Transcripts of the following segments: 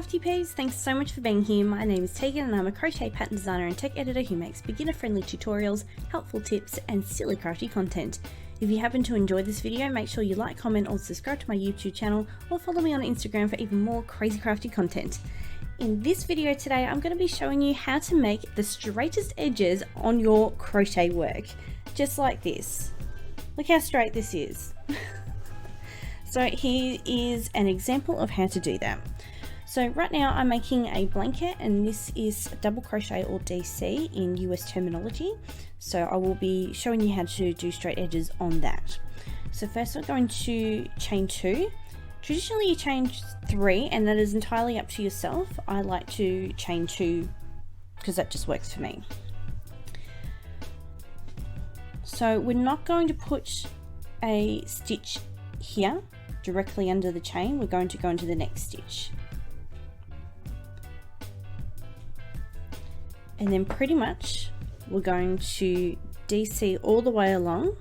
crafty peeps, thanks so much for being here. My name is Tegan and I'm a crochet pattern designer and tech editor who makes beginner friendly tutorials, helpful tips and silly crafty content. If you happen to enjoy this video, make sure you like, comment or subscribe to my YouTube channel or follow me on Instagram for even more crazy crafty content. In this video today I'm going to be showing you how to make the straightest edges on your crochet work. Just like this. Look how straight this is. So here is an example of how to do that. So right now I'm making a blanket and this is double crochet or DC in US terminology. So I will be showing you how to do straight edges on that. So first we're going to chain 2. Traditionally you chain 3 and that is entirely up to yourself. I like to chain 2 because that just works for me. So we're not going to put a stitch here directly under the chain, we're going to go into the next stitch. And then pretty much we're going to DC all the way along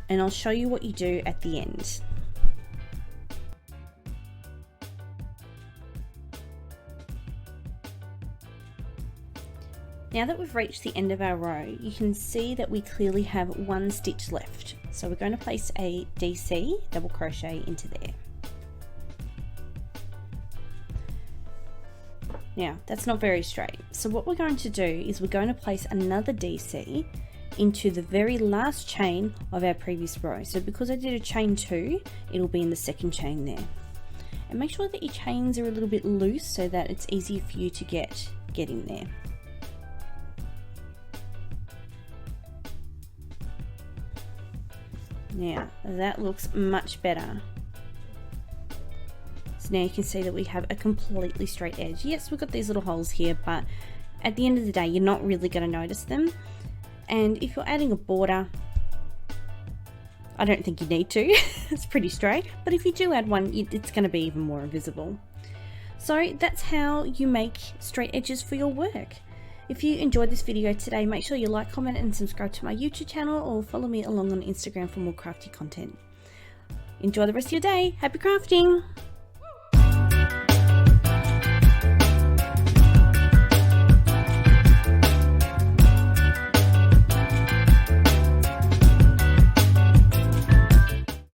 and I'll show you what you do at the end. Now that we've reached the end of our row, you can see that we clearly have one stitch left. So we're going to place a DC, double crochet into there. Now that's not very straight. So what we're going to do is we're going to place another DC into the very last chain of our previous row. So because I did a chain 2, it'll be in the second chain there. And make sure that your chains are a little bit loose so that it's easier for you to get in there. Now that looks much better. So now you can see that we have a completely straight edge. Yes, we've got these little holes here, but at the end of the day you're not really going to notice them. And if you're adding a border, I don't think you need to. It's pretty straight, but if you do add one, it's going to be even more visible. So that's how you make straight edges for your work. If you enjoyed this video today, make sure you like, comment and subscribe to my YouTube channel or follow me along on Instagram for more crafty content. Enjoy the rest of your day. Happy crafting!